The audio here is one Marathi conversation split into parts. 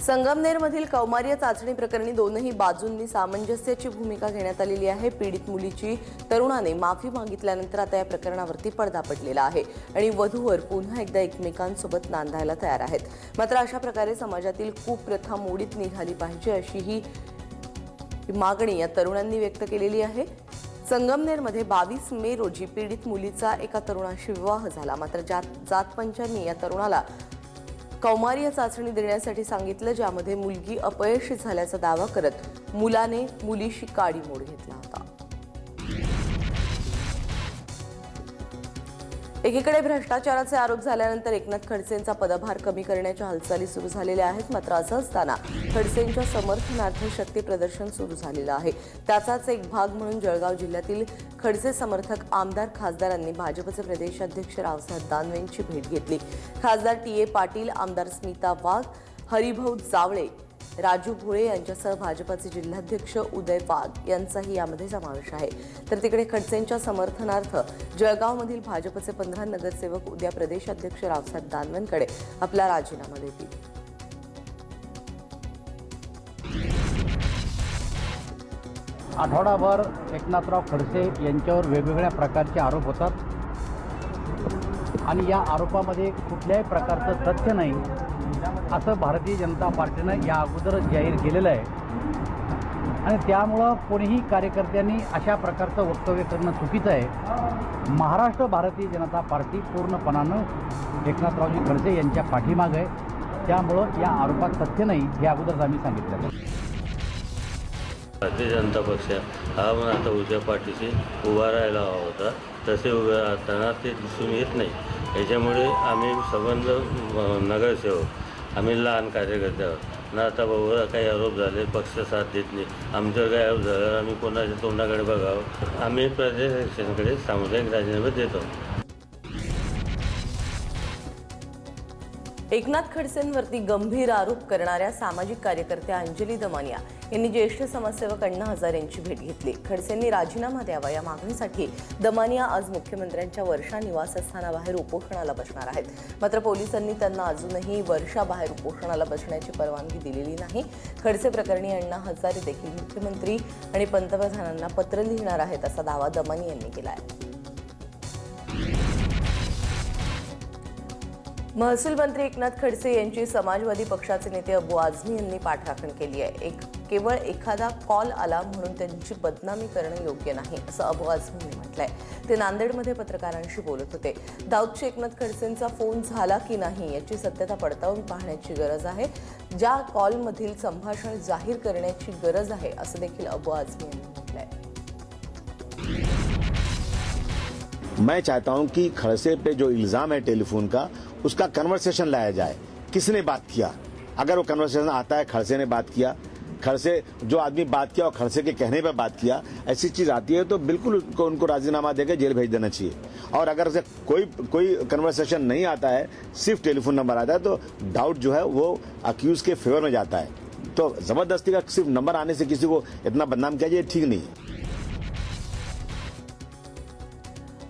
संगमनेरमधील कौमार्य चाचणी प्रकरणी दोनही बाजूंनी सामंजस्याची भूमिका घेण्यात आलेली आहे। पीडित मुलीची तरुणाने माफी मागितल्यानंतर आता या प्रकरणावरती पडदा पडलेला आहे आणि वधूवर पुन्हा एकदा एकमेकांसोबत नांदायला तयार आहेत। मात्र अशा प्रकारे समाजातील कुप्रथा मोडीत निघाली पाहिजे अशी ही मागणी या तरुणांनी व्यक्त केलेली आहे। संगमनेरमध्ये 22 मे रोजी पीडित मुलीचा एका तरुणाशी विवाह झाला। मात्र जात पंचांनी या तरुणाला कौमार्य चाचणी देण्यासाठी सांगितलं, ज्यामध्ये मुलगी अपयशी झाल्याचा दावा करत मुलाने मुलीशी काडीमोड घेतला होता। एकीकडे भ्रष्टाचाराचे आरोप झाल्यानंतर एकनाथ खडसेंचा पदभार कमी करण्याच्या हालचाली सुरू झालेल्या आहेत। मात्र असं असताना खडसेंच्या समर्थनार्थ शक्ती प्रदर्शन सुरू झालेलं आहे। त्याचाच एक भाग म्हणून जळगाव जिल्ह्यातील खडसे समर्थक आमदार खासदारांनी भाजपचे प्रदेशाध्यक्ष रावसाहेब दानवेंची भेट घेतली। खासदार टी.ए. पाटील, आमदार स्मिता वाघ, हरिभाऊ जावळे, राजू भोळे यांच्यासह भाजपचे जिल्हाध्यक्ष उदय वाघ यांचाही यामध्ये समावेश आहे। तर तिकडे खडसेंच्या समर्थनार्थ जळगावमधील भाजपचे 15 नगरसेवक उद्या प्रदेशाध्यक्ष रावसाहेब दानवेंकडे आपला राजीनामा देतील। आठवडाभर एकनाथराव खडसे यांच्यावर वेगवेगळ्या प्रकारचे आरोप होतात आणि या आरोपामध्ये कुठल्याही प्रकारचं तथ्य नाही असं भारतीय जनता पार्टीनं या अगोदरच जाहीर केलेलं आहे आणि त्यामुळं कोणीही कार्यकर्त्यांनी अशा प्रकारचं वक्तव्य करणं चुकीचं आहे। महाराष्ट्र भारतीय जनता पार्टी पूर्णपणानं एकनाथरावजी खडसे यांच्या पाठीमागे आहे, त्यामुळं या आरोपात तथ्य नाही हे अगोदरच आम्ही सांगितलं आहे। भारतीय जनता पक्ष हा पण आता उजव्या पाठीशी उभा राहायला हवा होता, तसे उभे राहताना ते दिसून येत नाही। याच्यामुळे आम्ही संबंध नगरसेवक आम्ही लहान कार्यकर्ते आहोत ना। आता बाबा काही आरोप झाले, पक्ष साथ देत नाही, आमच्यावर काही आरोप झाल्यावर आम्ही कोणाच्या तोंडाकडे बघावं। आम्ही प्रदेशाध्यक्षांकडे सामुदायिक राजीनामे देतो। एकनाथ खडसेंवरती गंभीर आरोप करणाऱ्या सामाजिक कार्यकर्त्या अंजली दमानिया यांनी ज्येष्ठ समाजसेवक अण्णा हजारे यांची भेट घेतली। खडसेंनी राजीनामा द्यावा या मागणीसाठी दमानिया आज मुख्यमंत्र्यांच्या वर्षा निवासस्थानाबाहेर उपोषणाला बसणार आहेत। मात्र पोलिसांनी त्यांना अजूनही वर्षाबाहेर उपोषणाला बसण्याची परवानगी दिलेली नाही। खडसे प्रकरणी अण्णा हजारे देखील मुख्यमंत्री आणि पंतप्रधानांना पत्र लिहिणार आहेत असा दावा दमानिया यांनी केला आहे। महसूल मंत्री एकनाथ खडसे यांची समाजवादी पक्षाचे नेते अबू आझमी यांनी पाठराखण केली आहे। केवळ एखादा कॉल आला म्हणून त्यांची बदनामी करणं योग्य नाही असं अबू आझमी यांनी म्हटलंय। ते नांदेडमध्ये पत्रकारांशी बोलत होते। दाऊदच्या एकनाथ खडसेंचा फोन झाला की नाही याची सत्यता पडताळून पाहण्याची गरज आहे। ज्या कॉलमधील संभाषण जाहीर करण्याची गरज आहे असं देखील अबू आझमी यांनी म्हटलंय। मैं चाहता हूं कि खड़से पे जो इल्जाम है टेलीफोन का, उसका कन्वर्सेशन लाया जाए। किसने बात किया? अगर वो कन्वर्सेशन आता है खड़से ने बात किया, खड़से जो आदमी बात किया और खड़से के कहने पे बात किया, ऐसी चीज आती है तो बिल्कुल उनको राजीनामा देकर जेल भेज देना चाहिए। और अगर से कोई कन्वर्सेशन नहीं आता है, सिर्फ टेलीफोन नंबर आता है, तो डाउट जो है वो अक्यूज के फेवर में जाता है। तो जबरदस्ती का सिर्फ नंबर आने से किसी को इतना बदनाम किया जाए, ठीक नहीं है।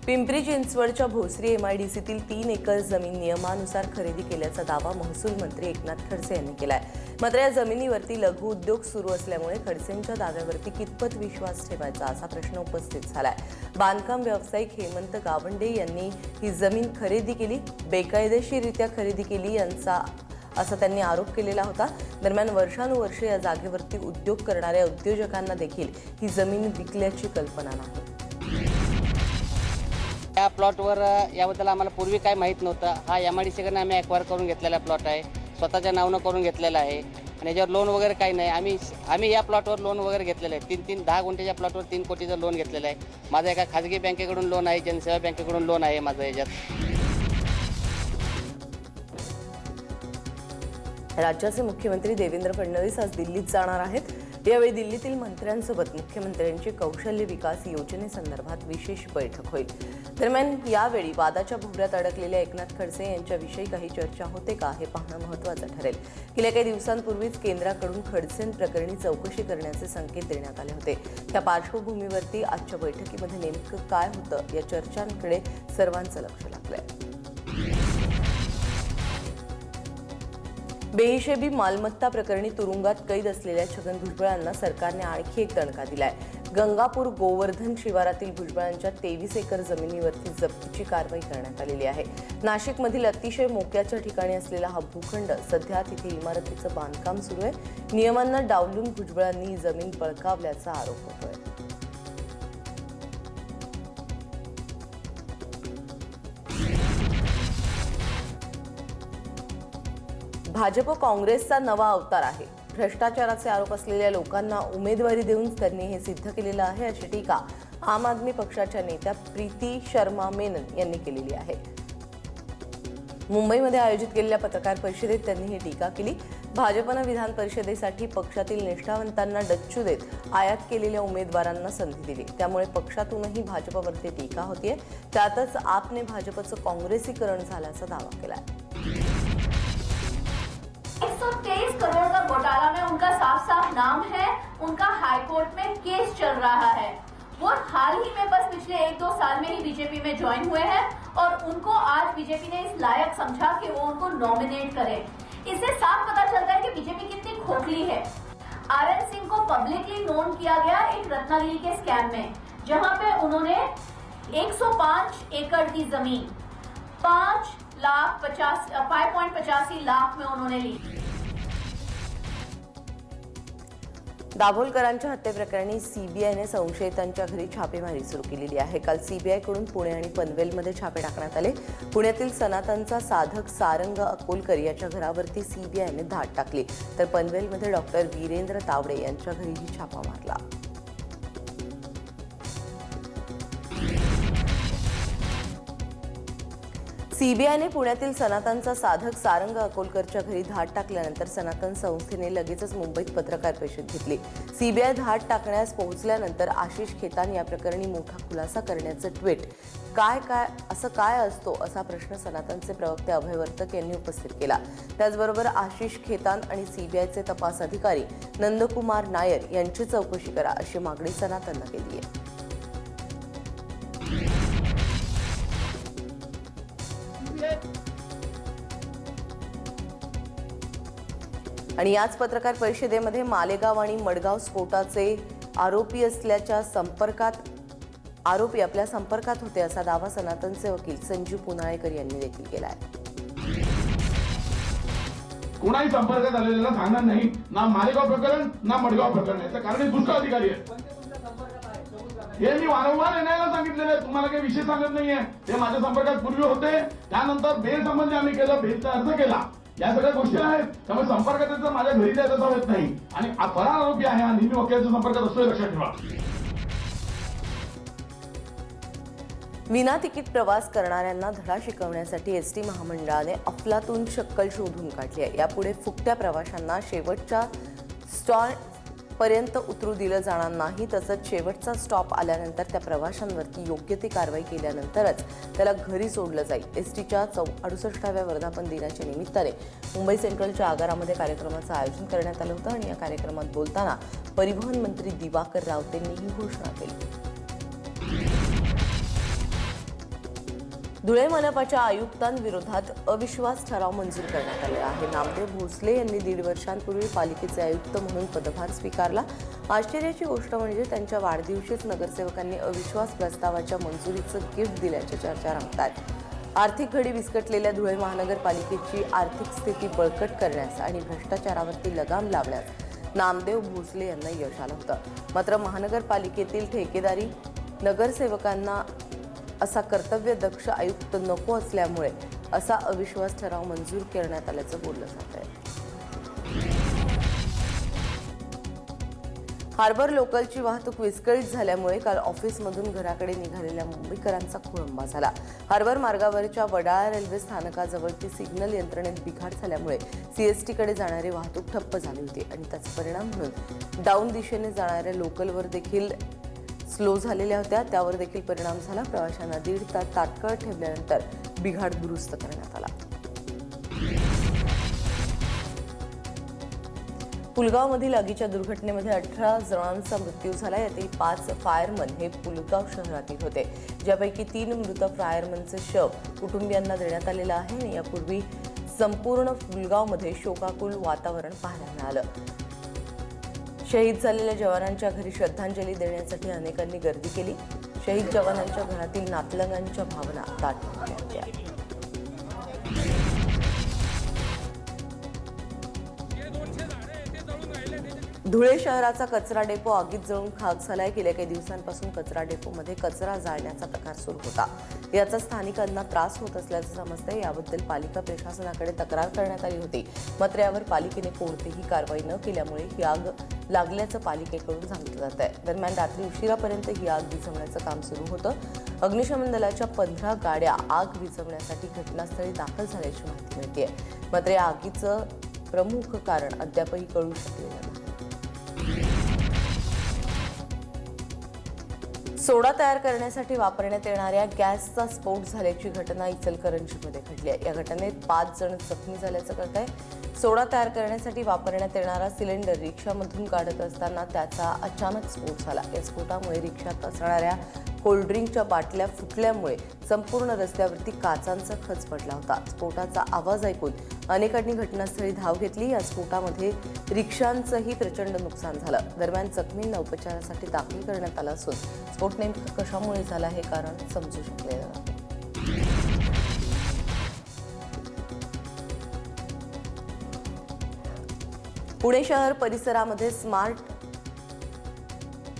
पिंपरी चिंचवडच्या भोसरी एमआयडीसीतील 3 एकर जमीन नियमानुसार खरेदी केल्याचा दावा महसूल मंत्री एकनाथ खडसे यांनी केलाय। मात्र या जमिनीवरती लघु उद्योग सुरू असल्यामुळे खडसेंच्या दाव्यावरती कितपत विश्वास ठेवायचा असा प्रश्न उपस्थित झालाय। बांधकाम व्यावसायिक हेमंत गावंडे यांनी ही जमीन खरेदी केली, बेकायदेशीररित्या खरेदी केली असा त्यांनी आरोप केलेला होता। दरम्यान वर्षानुवर्षे या जागेवरती उद्योग करणाऱ्या उद्योजकांना देखील ही जमीन विकल्याची कल्पना नाही। या प्लॉटवर याबद्दल आम्हाला पूर्वी काय माहीत नव्हतं। हा एमआयडीसीकडनं आम्ही ॲक्वायर करून घेतलेला प्लॉट आहे, स्वतःच्या नावानं करून घेतलेला आहे आणि याच्यावर लोन वगैरे काही नाही। आम्ही या प्लॉटवर लोन वगैरे घेतलेलं आहे। 10 गुंठ्याच्या प्लॉटवर 3 कोटीचं लोन घेतलेलं आहे। माझं एका खाजगी बँकेकडून लोन आहे, जनसेवा बँकेकडून लोन आहे माझं याच्यात। राज्याचे मुख्यमंत्री देवेंद्र फडणवीस आज दिल्लीत जाणार आहेत। यावेळी दिल्लीतील मंत्र्यांसोबत मुख्यमंत्र्यांची कौशल्य विकास योजनेसंदर्भात विशेष बैठक होईल। दरम्यान यावेळी वादाच्या भोवऱ्यात अडकलेल्या एकनाथ खडसे यांच्याविषयी काही चर्चा होते का हे पाहणं महत्त्वाचं ठरेल। गेल्या काही दिवसांपूर्वीच केंद्राकडून खडसेंप्रकरणी चौकशी करण्याचे संकेत देण्यात आले होते। त्या पार्श्वभूमीवरती आजच्या बैठकीमध्ये नेमकं काय होतं या चर्चांकडे सर्वांचं लक्ष लागलंय। बेहिशेबी मालमत्ता प्रकरणी तुरुंगात कैद असलेल्या छगन भुजबळांना सरकारने आणखी एक दणका दिलाय. गंगापूर गोवर्धन शिवारातील भुजबळांच्या 23 एकर जमिनीवरती जप्तीची कारवाई करण्यात आलेली आहे. नाशिकमधील अतिशय मोक्याच्या ठिकाणी असलेला हा भूखंड सध्या तिथे इमारतीचं बांधकाम सुरू आहे. नियमांना डावलून भुजबळांनी जमीन बळकावल्याचा आरोप होतोय. भाजप काँग्रेसचा नवा अवतार आहे. भ्रष्टाचाराचे आरोप असलेल्या लोकांना उमेदवारी देऊन त्यांनी हे सिद्ध केलेलं आहे, अशी टीका आम आदमी पक्षाच्या नेत्या प्रीती शर्मा मेनन यांनी केलेली आहे. मुंबईमध्ये आयोजित केलेल्या पत्रकार परिषदेत त्यांनी ही टीका केली. भाजपनं विधान परिषदेसाठी पक्षातील निष्ठावंतांना डच्चू देत आयात केलेल्या उमेदवारांना संधी दिली. त्यामुळे पक्षातूनही भाजपवरती टीका होतीये. त्यातच आपने भाजपचं काँग्रेसीकरण झाल्याचा दावा केलाय. 123 करोड़ का घोटाला में उनका साफ साफ नाम है. उनका हाईकोर्ट में केस चल रहा है. वो हाल ही में बस पिछले 1-2 साल में ही बीजेपी में ज्वाइन हुए हैं और उनको आज बीजेपी ने इस लायक समझा कि वो उनको नॉमिनेट करे. इससे साफ पता चलता है कि बीजेपी कितनी खोखली है. आरएन सिंह को पब्लिकली नोन किया गया एक रत्नागिरी के स्कैम में, जहां पे उन्होंने 105 एकड़ की जमीन 5.85 लाख में उन्होंने ली. दाभोलकरांच्या हत्येप्रकरणी सीबीआयने संशयितांच्या घरी छापेमारी सुरू केलेली आहे. काल सीबीआयकडून पुणे आणि पनवेलमध्ये छापे टाकण्यात आले. पुण्यातील सनातनचा साधक सारंग अकोलकर याच्या घरावरती सीबीआयने धाड टाकली, तर पनवेलमध्ये डॉक्टर वीरेंद्र तावडे यांच्या घरीही छापा मारला. सीबीआयने पुण्यातील सनातनचा साधक सारंग अकोलकरच्या घरी धाड टाकल्यानंतर सनातन संस्थेने लगेचच मुंबईत पत्रकार परिषद घेतली. सीबीआय धाड टाकण्यास पोहोचल्यानंतर आशिष खेतान या प्रकरणी मोठा खुलासा करण्याचं ट्विट काय असतो असा प्रश्न सनातनचे प्रवक्ते अभय वर्तक यांनी उपस्थित केला. त्याचबरोबर आशिष खेतान आणि सीबीआयचे तपास अधिकारी नंदकुमार नायर यांची चौकशी करा अशी मागणी सनातननं केली आहे. आणि याच पत्रकार परिषदेमध्ये मालेगाव आणि मडगाव स्फोटाचे आरोपी आपल्या संपर्कात होते असा दावा सनातनचे वकील संजीव पुनाळेकर यांनी देखील केलाय. कोणाही संपर्कात आलेला सांगणार नाही, ना मालेगाव प्रकरण ना मडगाव प्रकरण. याचं कारण हे दुसरा अधिकारी आहे. हे मी वारंवार एनआयला सांगितलेलं आहे. तुम्हाला काही विषय सांगत नाहीये. ते माझ्या संपर्कात पूर्वी होते. त्यानंतर बेल संबंधी आम्ही केलं, बेलचा अर्ज केला. या सगळ्या गोष्टी आहेत. त्यामुळे संपर्कात माझ्या घरी जायचा होत नाही. आणि फरार आरोपी आहे हा नेहमी वकिलाच्या संपर्कात असतो, लक्षात ठेवा. विना तिकीट प्रवास करणाऱ्यांना धडा शिकवण्यासाठी एसटी महामंडळाने अफलातून शक्कल शोधून काढली आहे. यापुढे फुकट्या प्रवाशांना शेवटच्या पर्यंत उतरू दिलं जाणार नाही. तसंच शेवटचा स्टॉप आल्यानंतर त्या प्रवाशांवरती योग्य ती कारवाई केल्यानंतरच त्याला घरी सोडलं जाईल. एसटीच्या 68व्या वर्धापन दिनाच्या निमित्ताने मुंबई सेंट्रलच्या आगारामध्ये कार्यक्रमाचं आयोजन करण्यात आलं होतं आणि या कार्यक्रमात बोलताना परिवहन मंत्री दिवाकर रावतेंनी ही घोषणा केली. धुळे मनपाच्या आयुक्तांविरोधात अविश्वास ठराव मंजूर करण्यात आला आहे. नामदेव भोसले यांनी 1.5 वर्षांपूर्वी पालिकेचे आयुक्त म्हणून पदभार स्वीकारला. आश्चर्याची गोष्ट म्हणजे त्यांच्या वाढदिवशीच नगरसेवकांनी अविश्वास प्रस्तावाच्या मंजुरीचं गिफ्ट दिल्याच्या चर्चा रंगतात. आर्थिक घडी विस्कटलेल्या धुळे महानगरपालिकेची आर्थिक स्थिती बळकट करण्यास आणि भ्रष्टाचारावरती लगाम लावण्यास नामदेव भोसले यांना यश आलं होतं. मात्र महानगरपालिकेतील ठेकेदारी नगरसेवकांना असा कर्तव्यदक्ष आयुक्त नको असल्यामुळे असा अविश्वास ठराव मंजूर करण्यात आल्याचं बोललं जात आहे. हार्बर लोकलची वाहतूक विस्कळीत झाल्यामुळे काल ऑफिसमधून घराकडे निघालेल्या मुंबईकरांचा खोळंबा झाला. हार्बर मार्गावरच्या वडाळा रेल्वे स्थानकाजवळची सिग्नल यंत्रणेत बिघाड झाल्यामुळे सीएसटीकडे जाणारी वाहतूक ठप्प झाली होती आणि त्याचा परिणाम म्हणून डाऊन दिशेने जाणाऱ्या लोकलवर देखील स्लो झालेल्या होत्या. त्यावर देखील परिणाम झाला. प्रवाशांना 1.5 तास तात्काळ ठेवल्यानंतर बिघाड दुरुस्त करण्यात आला. पुलगावमधील आगीच्या दुर्घटनेमध्ये 18 जणांचा मृत्यू झाला. यातील 5 फायरमन हे पुलगाव शहरातील होते, ज्यापैकी 3 मृत फायरमनचे शव कुटुंबियांना देण्यात आलेलं आहे आणि यापूर्वी संपूर्ण फुलगावमध्ये शोकाकुल वातावरण पाहायला मिळालं. शहीद झालेल्या जवानांच्या घरी श्रद्धांजली देण्यासाठी अनेकांनी गर्दी केली. शहीद जवानांच्या घरातील नातलगांच्या भावना दाटून होत्या. धुळे शहराचा कचरा डेपो आगीत जळून खाक झालाय. गेल्या काही दिवसांपासून कचरा डेपोमध्ये कचरा जाळण्याचा प्रकार सुरू होता. याचा स्थानिकांना त्रास होत असल्याचं समजतंय. याबद्दल पालिका प्रशासनाकडे तक्रार करण्यात आली होती, मात्र यावर पालिकेने कोणतीही कारवाई न केल्यामुळे ही आग लागल्याचं पालिकेकडून सांगितलं जात आहे. दरम्यान रात्री उशिरापर्यंत ही आग विझवण्याचं काम सुरू होतं. अग्निशमन दलाच्या 15 गाड्या आग विझवण्यासाठी घटनास्थळी दाखल झाल्याची माहिती मिळते. मात्र या आगीचं प्रमुख कारण अद्यापही कळू शकलेलं नाही. सोडा तयार करण्यासाठी वापरण्यात येणाऱ्या गॅसचा स्फोट झाल्याची घटना इचलकरंजीमध्ये घडली आहे. या घटनेत 5 जण जखमी झाल्याचं कळतंय. सोडा तयार करण्यासाठी वापरण्यात येणारा सिलेंडर रिक्षामधून काढत असताना त्याचा अचानक स्फोट झाला. या स्फोटामुळे रिक्षात असणाऱ्या कोल्ड्रिंकच्या बाटल्या फुटल्यामुळे संपूर्ण रस्त्यावरती काचांचा खच पडला होता. स्फोटाचा आवाज ऐकून अनेकांनी घटनास्थळी धाव घेतली. या स्फोटामध्ये रिक्षांचंही प्रचंड नुकसान झालं. दरम्यान जखमींना उपचारासाठी दाखल करण्यात आलं असून स्फोट नेमका कशामुळे झाला हे कारण समजू शकलेलं नाही. पुणे शहर परिसरामध्ये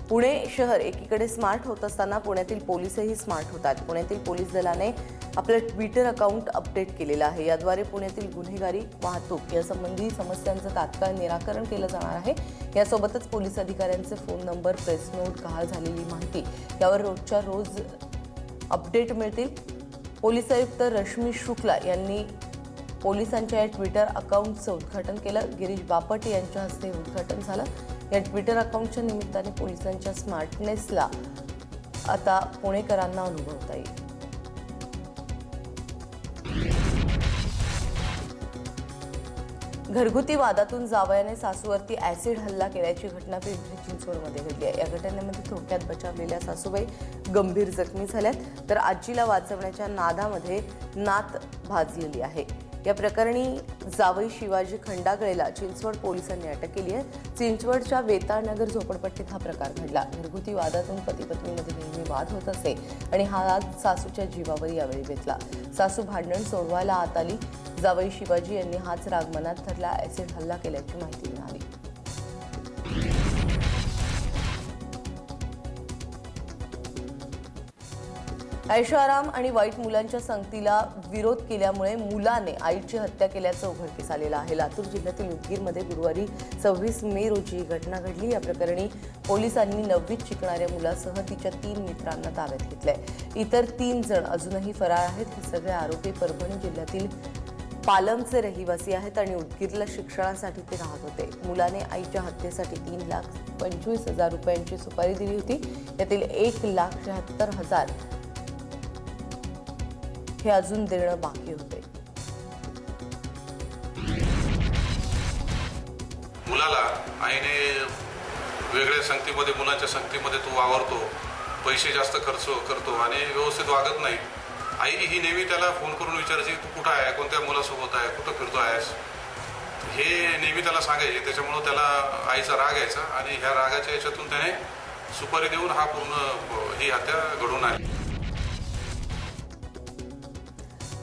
पुणे शहर एकीकडे स्मार्ट होत असताना पुण्यातील पोलीसही स्मार्ट होतात. पुण्यातील पोलीस दलाने आपलं ट्विटर अकाउंट अपडेट केलेलं आहे. याद्वारे पुण्यातील गुन्हेगारी, वाहतूक यासंबंधी समस्यांचं तात्काळ निराकरण केलं जाणार आहे. यासोबतच पोलीस अधिकाऱ्यांचे फोन नंबर, प्रेस नोट, गहाळ झालेली माहिती यावर रोजच्या रोज अपडेट मिळतील. पोलीस आयुक्त रश्मी शुक्ला यांनी पोलिसांच्या या ट्विटर अकाउंटचं उद्घाटन केलं. गिरीश बापट यांच्या हस्ते उद्घाटन झालं. या ट्विटर अकाउंटच्या निमित्ताने पोलिसांच्या स्मार्टनेसला आता पुणेकरांना अनुभवता येईल. घरगुती वादातून जावयाने सासूवरती ऍसिड हल्ला केल्याची घटना पिंपरी चिंचवडमध्ये घडली आहे. या घटनेमध्ये थोडक्यात बचावलेल्या सासूबाई गंभीर जखमी झाल्यात, तर आजीला वाचवण्याच्या नादामध्ये नात भाजलेली आहे. या प्रकरणी जावई शिवाजी खंडागळेला चिंचवड पोलिसांनी अटक केली आहे. चिंचवडच्या वेताळनगर झोपडपट्टीत हा प्रकार घडला. घरगुती वादातून पती पत्नीमध्ये नेहमी वाद होत असे आणि हा वाद सासूच्या जीवावर यावेळी बेतला. सासू भांडण सोडवायला आत आली. जावई शिवाजी यांनी हाच राग मनात धरला. ऍसिड हल्ला केल्याची माहिती मिळाली. ऐशोआराम आणि वाईट मुलांच्या संगतीला विरोध केल्यामुळे मुलाने आईची हत्या केल्याचं उघडकीस आलेलं आहे. लातूर जिल्ह्यातील उदगीरमध्ये गुरुवारी 26 मे रोजी ही घटना घडली. या प्रकरणी पोलिसांनी 9वीत शिकणाऱ्या मुलासह तिच्या 3 मित्रांना ताब्यात घेतलंय. इतर 3 जण अजूनही फरार आहेत. हे सगळे आरोपी परभणी जिल्ह्यातील पालमचे रहिवासी आहेत आणि उदगीरला शिक्षणासाठी ते राहत होते. मुलाने आईच्या हत्येसाठी 3,25,000 रुपयांची सुपारी दिली होती. यातील 1,76,000 हे अजून देणं बाकी होते. मुलाला आईने वेगळ्या संगतीमध्ये, मुलांच्या संगतीमध्ये तो वावरतो, पैसे जास्त खर्च करतो आणि व्यवस्थित वागत नाही. आई ही नेहमी त्याला फोन करून विचारायची, तू कुठं आहे, कोणत्या मुलासोबत आहे, कुठं फिरतो आहेस, हे नेहमी त्याला सांगायचे. त्याच्यामुळं त्याला आईचा राग यायचा आणि ह्या रागाच्या याच्यातून त्याने सुपारी देऊन हा पूर्ण ही हत्या घडून आली.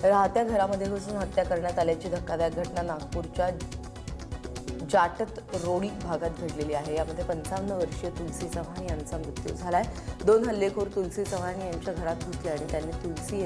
राहत्या घरामध्ये घुसून हत्या करण्यात आल्याची धक्कादायक घटना नागपूरच्या जाटत रोडी भागात घडलेली आहे. यामध्ये 55 वर्षीय तुलसी चव्हाण यांचा मृत्यू झालाय. 2 हल्लेखोर तुलसी चव्हाण यांच्या घरात घुसले आणि त्यांनी तुलसी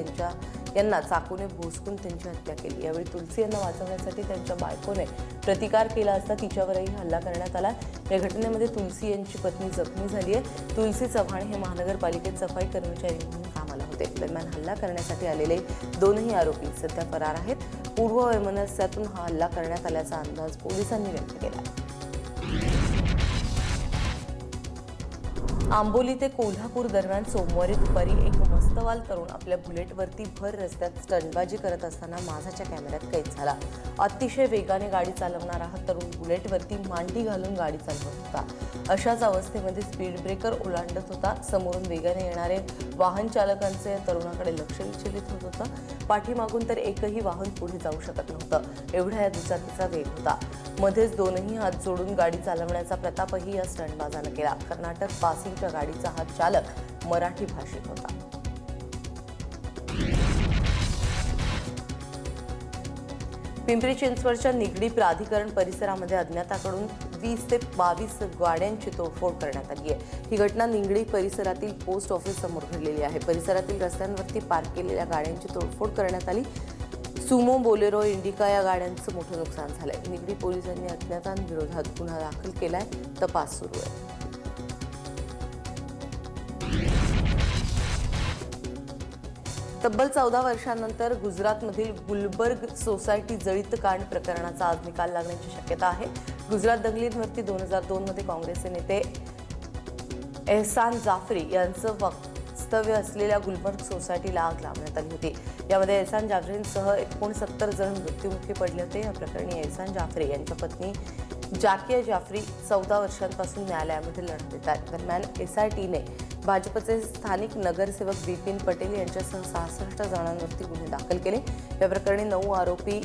यांना चाकूने भोसकून त्यांची हत्या केली. यावेळी तुलसी यांना वाचवण्यासाठी त्यांच्या बायकोने प्रतिकार केला असता तिच्यावरही हल्ला करण्यात आला. या घटनेमध्ये तुलसी यांची पत्नी जखमी झाली आहे. तुलसी चव्हाण हे महानगरपालिकेत सफाई कर्मचारी म्हणून कामाला होते. दरम्यान हल्ला करण्यासाठी आलेले 2ही आरोपी सध्या फरार आहेत. पूर्व वैमनस्यातून हा हल्ला करण्यात आल्याचा अंदाज पोलिसांनी व्यक्त केला. आंबोली ते कोल्हापूर दरम्यान सोमवारी दुपारी एक मस्तवाल तरुण आपल्या बुलेटवरती भर रस्त्यात स्टंटबाजी करत असताना माझाच्या कॅमेऱ्यात कैद झाला. अतिशय वेगाने गाडी चालवणारा हा तरुण बुलेटवरती मांडी घालून गाडी चालवत होता. अशाच अवस्थेमध्ये स्पीड ब्रेकर ओलांडत होता. समोरून वेगाने येणारे वाहन चालकांचे या तरुणाकडे लक्ष विचलित होत होतं. पाठीमागून तर एकही वाहन पुढे जाऊ शकत नव्हतं, एवढा या दुचाकीचा वेग होता. मध्येच दोनही हात जोडून गाडी चालवण्याचा प्रतापही या स्टंटबाजानं केला. कर्नाटक पासिंगच्या गाडीचा हा चालक मराठी भाषिक होता. पिंपरी चिंचवडच्या निगडी प्राधिकरण परिसरामध्ये अज्ञाताकडून 20 ते 22 गाड्यांची तोडफोड करण्यात आली आहे. ही घटना निगडी परिसरातील पोस्ट ऑफिस समोर घडलेली आहे. परिसरातील रस्त्यांवरती पार्क केलेल्या गाड्यांची तोडफोड करण्यात आली. सुमो, बोलेरो, इंडिका या गाड्यांचं मोठं नुकसान झालंय. निगडी पोलिसांनी अज्ञातांविरोधात गुन्हा दाखल केलाय. तपास सुरू आहे. तब्बल 14 वर्षांनंतर गुजरातमधील गुलबर्ग सोसायटी जळीत कांड प्रकरणाचा आज निकाल लागण्याची शक्यता आहे. गुजरात दंगलींवरती 2002 मध्ये काँग्रेसचे नेते एहसान जाफरी यांचं वास्तव्य असलेल्या गुलबर्ग सोसायटीला आग लावण्यात आली होती. यामध्ये एहसान जाफरींसह 69 जण मृत्युमुखी पडले होते. या प्रकरणी एहसान जाफरी यांच्या पत्नी जाकिया जाफरी 14 वर्षांपासून न्यायालयामध्ये लढत देत आहेत. दरम्यान एसआयटीने भाजपचे स्थानिक नगरसेवक बिपिन पटेल यांच्यासह 66 जणांवरती गुन्हे दाखल केले. या प्रकरणी 9 आरोपी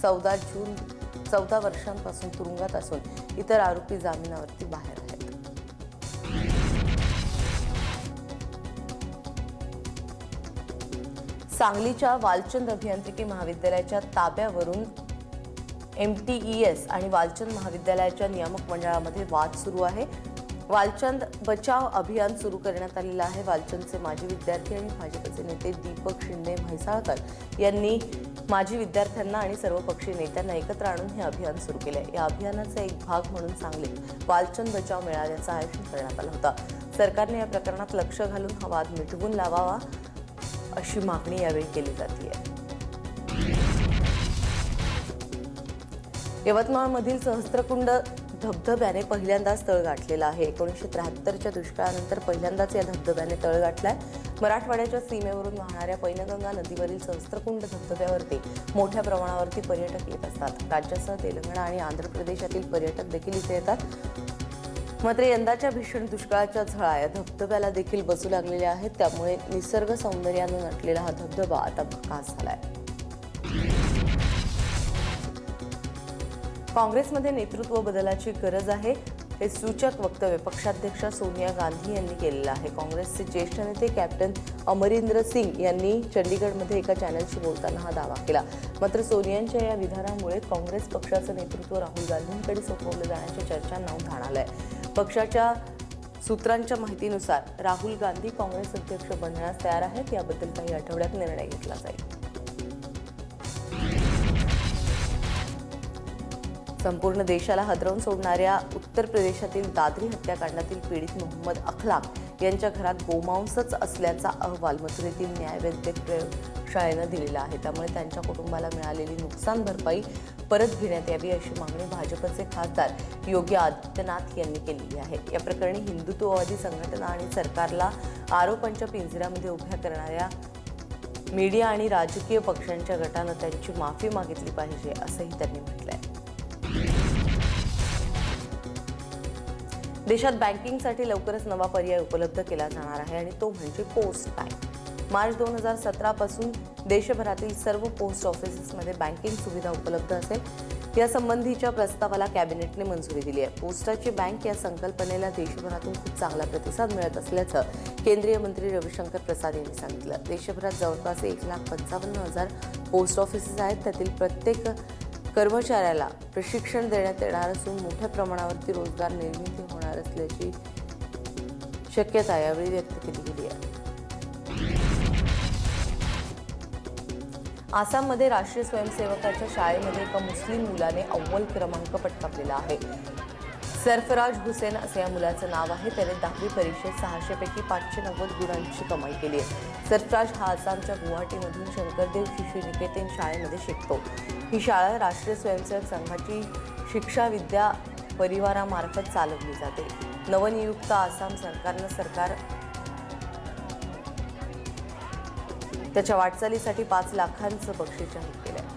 14 वर्षांपासून तुरुंगात असून इतर आरोपी जामिनावरती बाहेर आहेत. सांगलीच्या वालचंद अभियांत्रिकी महाविद्यालयाच्या ताब्यावरून MTES आणि वालचंद महाविद्यालयाच्या नियामक मंडळामध्ये वाद सुरू आहे. वालचंद बचाव अभियान सुरू करण्यात आलेलं आहे. वालचंदचे माजी विद्यार्थी आणि भाजपचे नेते दीपक शिंदे म्हैसाळकर यांनी माजी विद्यार्थ्यांना आणि सर्वपक्षीय नेत्यांना एकत्र आणून हे अभियान सुरू केले. या अभियानाचा एक भाग म्हणून सांगलीत वालचंद बचाव मेळाव्याचं आयोजन करण्यात आलं होतं. सरकारने या प्रकरणात लक्ष घालून हा वाद मिटवून लावावा अशी मागणी यावेळी केली जाते. यवतमाळमधील सहस्त्रकुंड धबधब्याने पहिल्यांदाच तळ गाठलेला आहे. 1973च्या दुष्काळानंतर पहिल्यांदाच या धबधब्याने तळ गाठलाय. मराठवाड्याच्या सीमेवरून वाहणाऱ्या पैनगंगा नदीवरील सहस्त्रकुंड धबधब्यावरती मोठ्या प्रमाणावरती पर्यटक येत असतात. राज्यासह तेलंगणा आणि आंध्र प्रदेशातील पर्यटक देखील इथे येतात. मात्र यंदाच्या भीषण दुष्काळाच्या झळा या धबधब्याला देखील बसू लागलेल्या आहेत. त्यामुळे निसर्ग सौंदर्यानं नटलेला हा धबधबा आता भकास झालाय. काँग्रेसमध्ये नेतृत्व बदलाची गरज आहे, हे सूचक वक्तव्य पक्षाध्यक्षा सोनिया गांधी यांनी केलेलं आहे. काँग्रेसचे ज्येष्ठ नेते कॅप्टन अमरिंदर सिंग यांनी चंदीगडमध्ये एका चॅनलशी बोलताना हा दावा केला. मात्र सोनियांच्या या विधानामुळे काँग्रेस पक्षाचं नेतृत्व राहुल गांधींकडे सोपवलं जाण्याच्या चर्चांना उधाण आलंय. पक्षाच्या सूत्रांच्या माहितीनुसार राहुल गांधी काँग्रेस अध्यक्ष बनण्यास तयार आहेत. याबद्दल काही आठवड्यात निर्णय घेतला जाईल. संपूर्ण देशाला हादरवून सोडणाऱ्या उत्तर प्रदेशातील दादरी हत्याकांडातील पीडित मोहम्मद अखलाक यांच्या घरात गोमांसच असल्याचा अहवाल मथुरेतील न्यायवैद्यक प्रयोगशाळेनं दिलेला आहे. त्यामुळे त्यांच्या कुटुंबाला मिळालेली नुकसान भरपाई परत घेण्यात यावी अशी मागणी भाजपचे खासदार योगी आदित्यनाथ यांनी केलेली आहे. या प्रकरणी हिंदुत्ववादी संघटना आणि सरकारला आरोपांच्या पिंजऱ्यामध्ये उभ्या करणाऱ्या मीडिया आणि राजकीय पक्षांच्या गटानं त्यांची माफी मागितली पाहिजे असंही त्यांनी म्हटलंय. देशात बँकिंगसाठी लवकरच नवा पर्याय उपलब्ध केला जाणार आहे आणि तो म्हणजे पोस्ट बँक. मार्च 2017 पासून देशभरातील सर्व पोस्ट ऑफिसेसमध्ये बँकिंग सुविधा उपलब्ध असेल. यासंबंधीच्या प्रस्तावाला कॅबिनेटने मंजुरी दिली आहे. पोस्टाची बँक या संकल्पनेला देशभरातून खूप चांगला प्रतिसाद मिळत असल्याचं केंद्रीय मंत्री रविशंकर प्रसाद यांनी सांगितलं. देशभरात जवळपास 1,55,000 पोस्ट ऑफिसेस आहेत. त्यातील प्रत्येक कर्मचाऱ्याला प्रशिक्षण देण्यात येणार असून मोठ्या प्रमाणावरती रोजगार निर्मिती होणार असल्याची शक्यता यावेळी व्यक्त केली गेली आहे. आसाममध्ये राष्ट्रीय स्वयंसेवकाच्या शाळेमध्ये एका मुस्लिम मुलाने अव्वल क्रमांक पटकावलेला आहे. सरफराज हुसेन असं या मुलाचं नाव आहे. त्याने 10वी परीक्षेत 600 पैकी 590 गुणांची कमाई केली आहे. सरफराज हा आसामच्या गुवाहाटीमधून शंकरदेव शिशु निकेतन शाळेमध्ये शिकतो. ही शाळा राष्ट्रीय स्वयंसेवक संघाची शिक्षा विद्या परिवारामार्फत चालवली जाते. नवनियुक्त आसाम सरकार त्याच्या वाटचालीसाठी 5 लाखांचं बक्षीस जाहीर केलं आहे.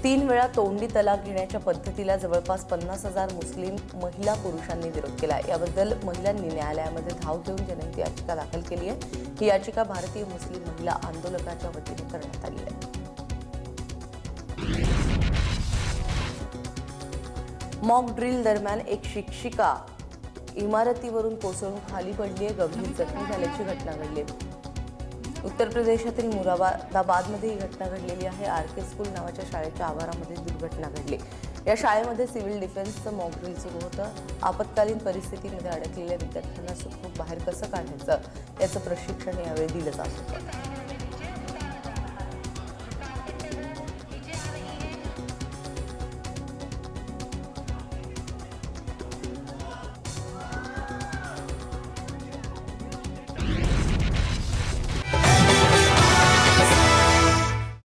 3 वेळा तोंडी तलाक घेण्याच्या पद्धतीला जवळपास 50,000 मुस्लिम महिला पुरुषांनी विरोध केला. याबद्दल महिलांनी न्यायालयामध्ये धाव घेऊन जनहित याचिका दाखल केली आहे. ही याचिका भारतीय मुस्लिम महिला आंदोलकाच्या वतीने करण्यात आली आहे. मॉक ड्रिल दरम्यान एक शिक्षिका इमारतीवरून कोसळून खाली पडली आहे. गंभीर जखमी झाल्याची घटना घडली. उत्तर प्रदेशातील मुरादाबादमध्ये ही घटना घडलेली आहे. आरके स्कूल नावाच्या शाळेच्या आवारामध्ये दुर्घटना घडली. या शाळेमध्ये सिव्हिल डिफेन्सचं मॉक ड्रिल सुरू होतं. आपत्कालीन परिस्थितीमध्ये अडकलेल्या विद्यार्थ्यांना सुखरूप बाहेर कसं काढायचं याचं प्रशिक्षण यावेळी दिलं जात होतं.